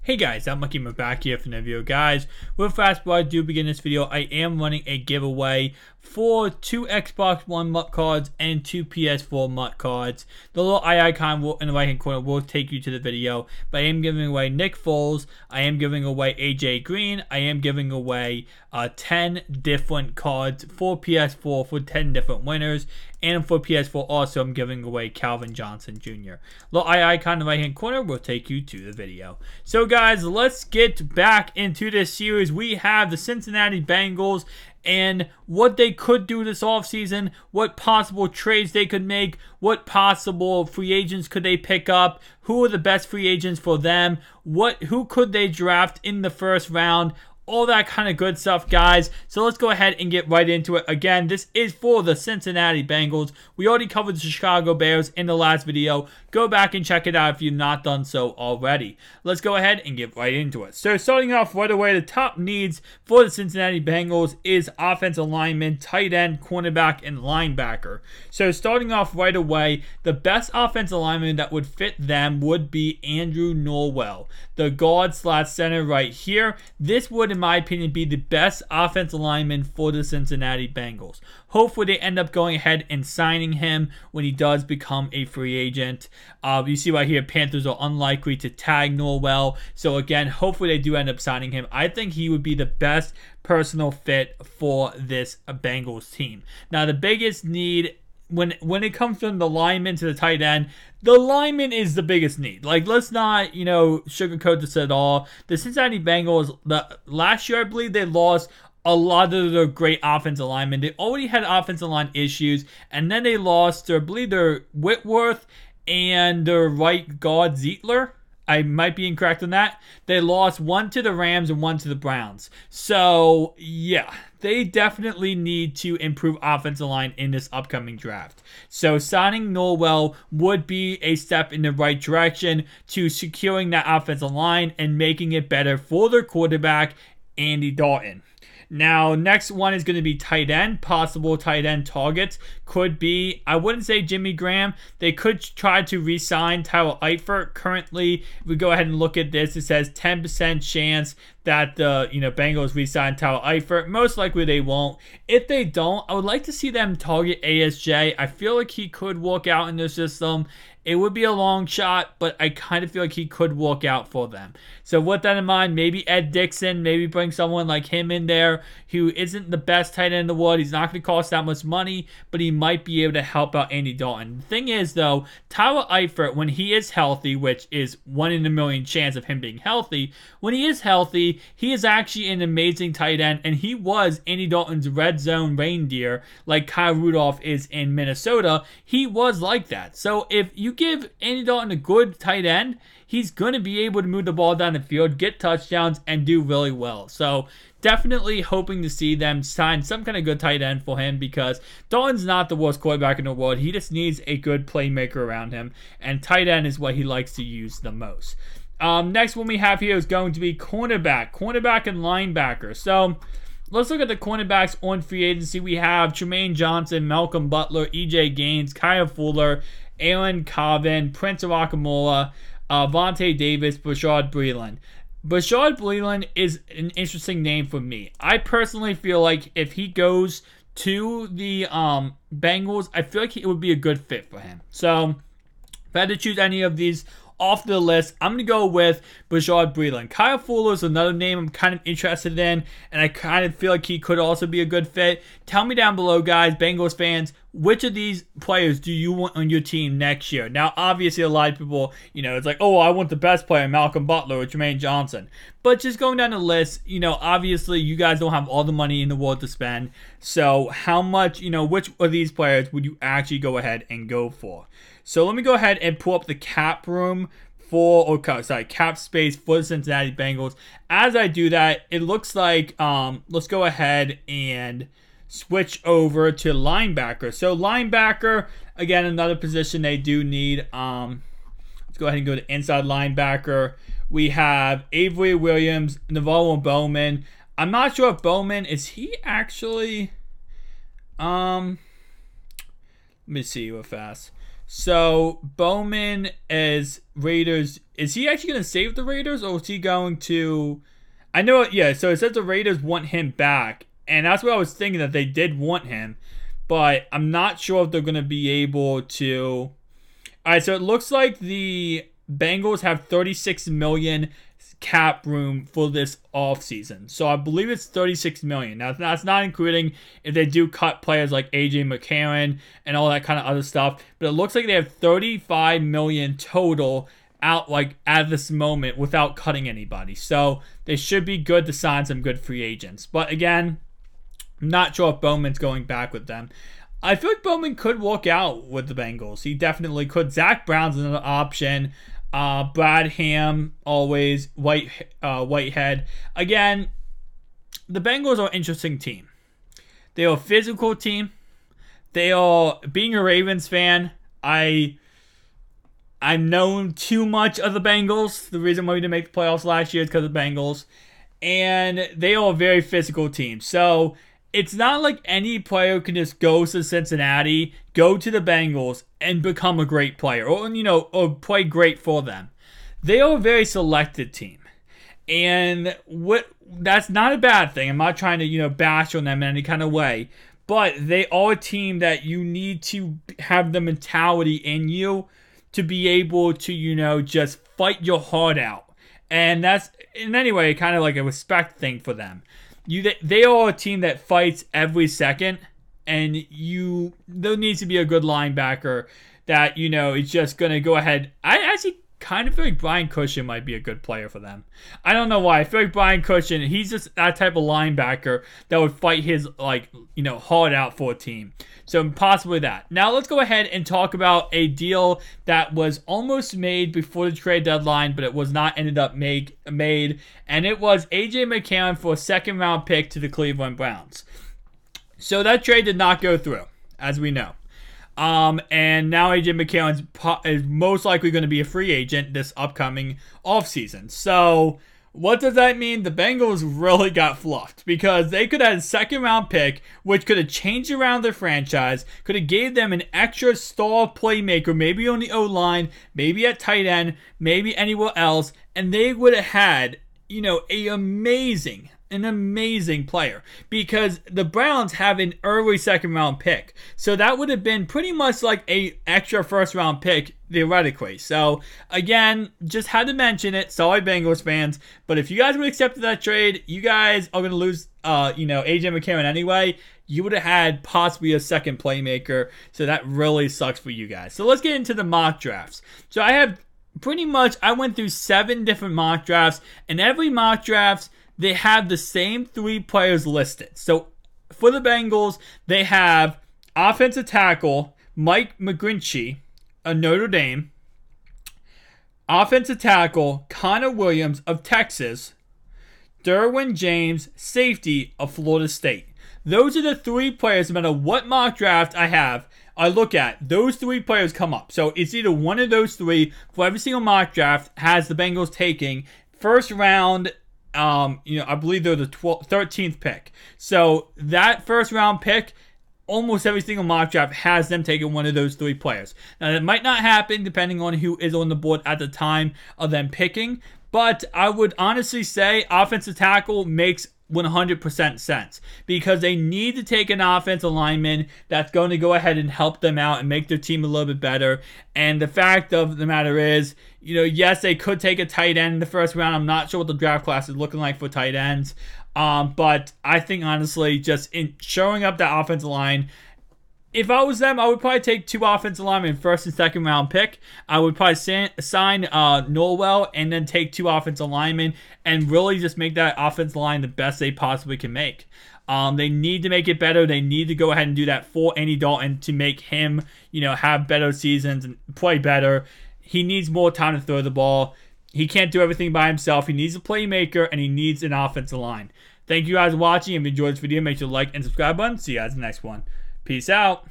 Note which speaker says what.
Speaker 1: Hey guys, I'm Monkey back here for another video. Guys, real fast before I do begin this video, I am running a giveaway for 2 Xbox One MUT cards and 2 PS4 MUT cards. The little eye icon in the right hand corner will take you to the video, but I am giving away Nick Foles, I am giving away AJ Green, I am giving away 10 different cards for PS4 for 10 different winners, and for PS4 also I'm giving away Calvin Johnson Jr. Little eye icon in the right hand corner will take you to the video. So guys, let's get back into this series. We have the Cincinnati Bengals and what they could do this offseason, what possible trades they could make, what possible free agents could they pick up, who are the best free agents for them, who could they draft in the first round, all that kind of good stuff, guys. So let's go ahead and get right into it. Again, this is for the Cincinnati Bengals. We already covered the Chicago Bears in the last video. Go back and check it out if you've not done so already. Let's go ahead and get right into it. So starting off right away, the top needs for the Cincinnati Bengals is offensive lineman, tight end, cornerback, and linebacker. So starting off right away, the best offensive lineman that would fit them would be Andrew Norwell, the guard/center right here. This would, in my opinion, be the best offensive lineman for the Cincinnati Bengals. Hopefully they end up going ahead and signing him when he does become a free agent. You see right here, Panthers are unlikely to tag Norwell. So again, hopefully they do end up signing him. I think he would be the best personal fit for this Bengals team. Now the biggest need when it comes from the lineman to the tight end, the lineman is the biggest need. Like, let's not, sugarcoat this at all. The Cincinnati Bengals, last year, I believe they lost a lot of their great offensive linemen. They already had offensive line issues, and then they lost, I believe, their Whitworth and their right guard, Zeitler. I might be incorrect on that. They lost one to the Rams and one to the Browns. So, yeah, they definitely need to improve offensive line in this upcoming draft. So, signing Norwell would be a step in the right direction to securing that offensive line and making it better for their quarterback, Andy Dalton. Now, next one is going to be tight end. Possible tight end targets could be, I wouldn't say Jimmy Graham. They could try to re-sign Tyler Eifert. Currently, if we go ahead and look at this, it says 10% chance that the Bengals re-sign Tyler Eifert. Most likely they won't. If they don't, I would like to see them target ASJ. I feel like he could work out in their system. It would be a long shot, but I kind of feel like he could work out for them. So with that in mind, maybe Ed Dixon, maybe bring someone like him in there who isn't the best tight end in the world. He's not going to cost that much money, but he might be able to help out Andy Dalton. The thing is, though, Tyler Eifert, when he is healthy, which is 1 in a million chance of him being healthy, when he is healthy, he is actually an amazing tight end, and he was Andy Dalton's red zone reindeer like Kyle Rudolph is in Minnesota. He was like that. So if you give Andy Dalton a good tight end, he's going to be able to move the ball down the field, get touchdowns, and do really well. So definitely hoping to see them sign some kind of good tight end for him, because Dalton's not the worst quarterback in the world. He just needs a good playmaker around him, and tight end is what he likes to use the most. Next one we have here is going to be cornerback and linebacker. So let's look at the cornerbacks on free agency. We have Tremaine Johnson, Malcolm Butler, EJ Gaines, Kyle Fuller, Aaron Carvin, Prince of Akamola, Vontae Davis, Bashaud Breeland. Bashaud Breeland is an interesting name for me. I personally feel like if he goes to the Bengals, I feel like it would be a good fit for him. So if I had to choose any of these off the list, I'm going to go with Bashaud Breeland. Kyle Fuller is another name I'm kind of interested in, and I kind of feel like he could also be a good fit. Tell me down below, guys, Bengals fans, which of these players do you want on your team next year? Now, obviously, a lot of people, it's like, oh, I want the best player, Malcolm Butler or Tremaine Johnson. But just going down the list, obviously, you guys don't have all the money in the world to spend. So how much, which of these players would you actually go ahead and go for? So let me go ahead and pull up the cap room cap space for the Cincinnati Bengals. As I do that, it looks like, let's go ahead and switch over to linebacker. So linebacker, again, another position they do need. Let's go ahead and go to inside linebacker. We have Avery Williams, Navarro Bowman. I'm not sure if Bowman, is he actually, let me see real fast. So Bowman is Raiders is he actually going to save the Raiders, or is he going to... I know, yeah, so it says the Raiders want him back, and that's what I was thinking, that they did want him, but I'm not sure if they're going to be able to... Alright, so it looks like the Bengals have $36 million cap room for this offseason. So I believe it's $36 million. Now, that's not including if they do cut players like AJ McCarron and all that kind of other stuff, but it looks like they have $35 million total out, like, at this moment without cutting anybody. So they should be good to sign some good free agents. But again, I'm not sure if Bowman's going back with them. I feel like Bowman could walk out with the Bengals. He definitely could. Zach Brown's another option. Brad Ham, always. Whitehead. Again, the Bengals are an interesting team. They are a physical team. They are, being a Ravens fan, I've known too much of the Bengals. The reason why we didn't make the playoffs last year is because of the Bengals. And they are a very physical team. So it's not like any player can just go to Cincinnati, go to the Bengals, and become a great player, or, you know, or play great for them. They are a very selected team, and that's not a bad thing. I'm not trying to, you know, bash on them in any kind of way, but they are a team that you need to have the mentality in you to be able to, you know, just fight your heart out, and that's in any way kind of like a respect thing for them. They are a team that fights every second, and there needs to be a good linebacker that, you know, is just going to go ahead. I actually kind of feel like Brian Cushion might be a good player for them. I don't know why. I feel like Brian Cushion, he's just that type of linebacker that would fight his, like, you know, heart out for a team. So possibly that. Now let's go ahead and talk about a deal that was almost made before the trade deadline, but it was not ended up made. And it was AJ McCarron for a second-round pick to the Cleveland Browns. So that trade did not go through, as we know. And now AJ McCarron is most likely going to be a free agent this upcoming offseason. So what does that mean? The Bengals really got fluffed, because they could have had a second-round pick, which could have changed around their franchise, could have gave them an extra star playmaker, maybe on the O-line, maybe at tight end, maybe anywhere else, and they would have had, you know, an amazing player, because the Browns have an early second-round pick. So that would have been pretty much like a extra first-round pick, theoretically. So, again, just had to mention it. Sorry, Bengals fans. But if you guys would have accepted that trade, you guys are going to lose, you know, AJ McCarron anyway. You would have had possibly a second playmaker. So that really sucks for you guys. So let's get into the mock drafts. So I went through 7 different mock drafts, and every mock draft, they have the same 3 players listed. So for the Bengals, they have offensive tackle Mike McGlinchey of Notre Dame, offensive tackle Connor Williams of Texas, Derwin James, safety of Florida State. Those are the 3 players, no matter what mock draft I look at, those 3 players come up. So it's either one of those 3 for every single mock draft has the Bengals taking first round. You know, I believe they're the 13th pick. So that first round pick, almost every single mock draft has them taking one of those 3 players. Now, that might not happen depending on who is on the board at the time of them picking, but I would honestly say offensive tackle makes 100% sense, because they need to take an offensive lineman that's going to go ahead and help them out and make their team a little bit better. And the fact of the matter is, you know, yes, they could take a tight end in the first round. I'm not sure what the draft class is looking like for tight ends. But I think, honestly, just in showing up that offensive line, if I was them, I would probably take 2 offensive linemen, first and second round pick. I would probably sign Norwell and then take 2 offensive linemen and really just make that offensive line the best they possibly can make. They need to make it better. They need to go ahead and do that for Andy Dalton to make him, you know, have better seasons and play better. He needs more time to throw the ball. He can't do everything by himself. He needs a playmaker, and he needs an offensive line. Thank you guys for watching. If you enjoyed this video, make sure to like and subscribe button. See you guys in the next one. Peace out.